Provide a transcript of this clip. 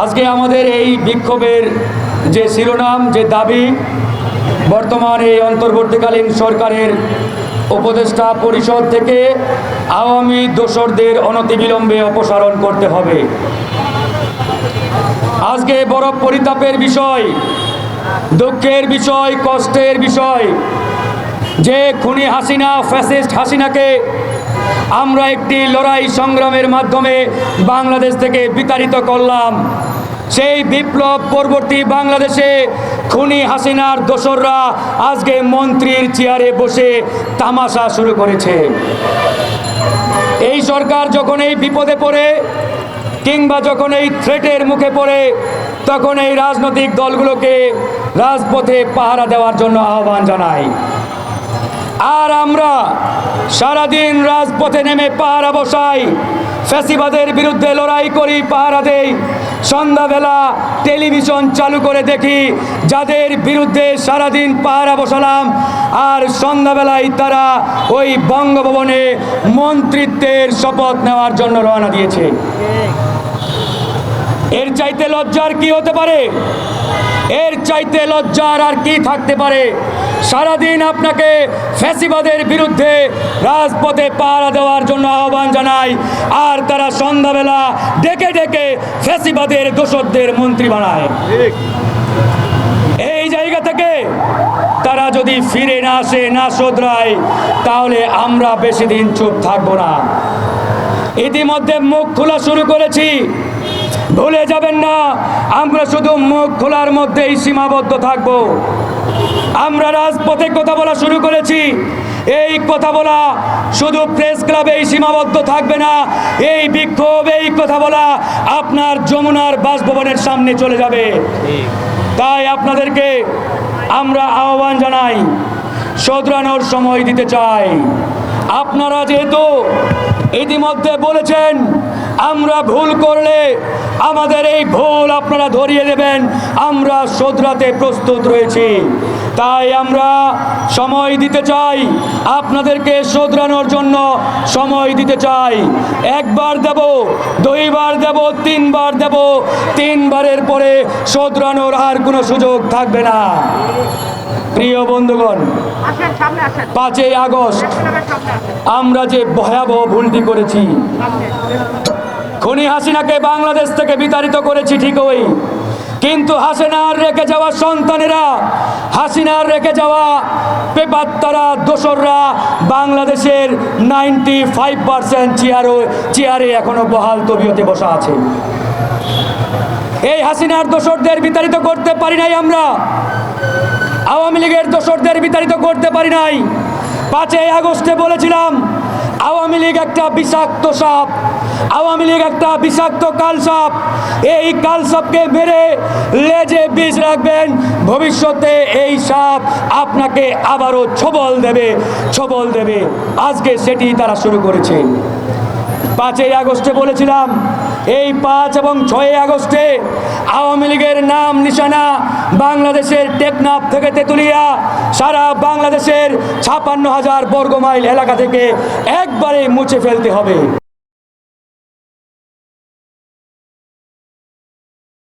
আজকে আমাদের এই বিক্ষোভের যে শিরোনাম, যে দাবি, বর্তমানে এই অন্তর্বর্তীকালীন সরকারের উপদেষ্টা পরিষদ থেকে আওয়ামী দোসরদের অনতিবিলম্বে অপসারণ করতে হবে। আজকে বড় পরিতাপের বিষয়, দুঃখের বিষয়, কষ্টের বিষয় যে খুনি হাসিনা, ফ্যাসিস্ট হাসিনাকে আমরা একটি লড়াই সংগ্রামের মাধ্যমে বাংলাদেশ থেকে বিতাড়িত করলাম। সেই বিপ্লব পরবর্তী বাংলাদেশে খুনি হাসিনার দোসররা আজকে মন্ত্রীর চেয়ারে বসে তামাশা শুরু করেছে। এই সরকার যখন এই বিপদে পড়ে কিংবা যখন এই থ্রেটের মুখে পড়ে, তখন এই রাজনৈতিক দলগুলোকে রাজপথে পাহারা দেওয়ার জন্য আহ্বান জানাই। আর আমরা সারাদিন রাজপথে নেমে পাহারা বসাই, ফ্যাসিবাদের বিরুদ্ধে লড়াই করি, পাহারা দেই। সন্ধ্যাবেলা টেলিভিশন চালু করে দেখি যাদের বিরুদ্ধে সারাদিন পাহারা বসালাম, আর সন্ধ্যাবেলায় তারা ওই বঙ্গভবনে মন্ত্রিত্বের শপথ নেওয়ার জন্য রওনা দিয়েছে। এর চাইতে লজ্জার কি হতে পারে? এর চাইতে লজ্জার আর কি থাকতে পারে? সারাদিন আপনাকে ফ্যাসিবাদের বিরুদ্ধে রাজপথে পাহারা দেওয়ার জন্য আহ্বান জানায়, আর তারা সন্ধ্যাবেলা ডেকে ডেকে ফ্যাসিবাদের দোসরদের মন্ত্রী বানায়। এই জায়গা থেকে তারা যদি ফিরে না আসে, না শোধরায়, তাহলে আমরা বেশি দিন চুপ থাকবো না। ইতিমধ্যে মুখ খোলা শুরু করেছি, ভুলে যাবেন না আমরা শুধু মুখ খোলার মধ্যেই সীমাবদ্ধ থাকব। আমরা রাজপথে কথা বলা শুরু করেছি। এই কথা বলা শুধু প্রেস ক্লাবেই সীমাবদ্ধ থাকবে না। এই বিক্ষোভ, এই কথা বলা আপনার যমুনার বাসভবনের সামনে চলে যাবে। তাই আপনাদেরকে আমরা আহ্বান জানাই, শোধরানোর সময় দিতে চাই। আপনারা যেহেতু ইতিমধ্যে বলেছেন আমরা ভুল করলে আমাদের এই ভুল আপনারা ধরিয়ে দেবেন, আমরা শোধরাতে প্রস্তুত রয়েছি। তাই আমরা সময় দিতে চাই, আপনাদেরকে শোধরানোর জন্য সময় দিতে চাই। একবার দেব, দুইবার দেব, তিনবার দেব, তিনবারের পরে শোধরানোর আর কোনো সুযোগ থাকবে না। প্রিয় বন্ধুগণ, 5ই আগস্ট আমরা যে ভয়াবহ ভুলটি করেছি, খুনি হাসিনাকে বাংলাদেশ থেকে বিতাড়িত করেছি ঠিকই, কিন্তু হাসিনার রেখে যাওয়া সন্তানেরা, হাসিনার রেখে যাওয়া পেপাত্তারা, দোসররা বাংলাদেশের 95% চেয়ারে এখনো বহাল তবিয়তে বসা আছে। এই হাসিনার দোসরদের বিতাড়িত করতে পারি নাই আমরা, আওয়ামী লীগের দোসরদের বিতাড়িত করতে পারি নাই। 5ই আগস্টে বলেছিলাম আওয়ামী লীগ একটা বিষাক্ত সাপ, আওয়ামী লীগ একটা বিষাক্ত কালসাপ। এই কালসাপকে মেরে লেজে বিষ রাখবেন, ভবিষ্যতে এই সাপ আপনাকে আবারও ছোবল দেবে। আজকে সেটি তারা শুরু করেছে। 5ই আগস্টে বলেছিলাম এই 5 এবং 6ই আগস্টে আওয়ামী লীগের নাম নিশানা বাংলাদেশের টেকনাফ থেকে তেতুলিয়া, সারা বাংলাদেশের 56,000 বর্গমাইল এলাকা থেকে একবারে মুছে ফেলতে হবে।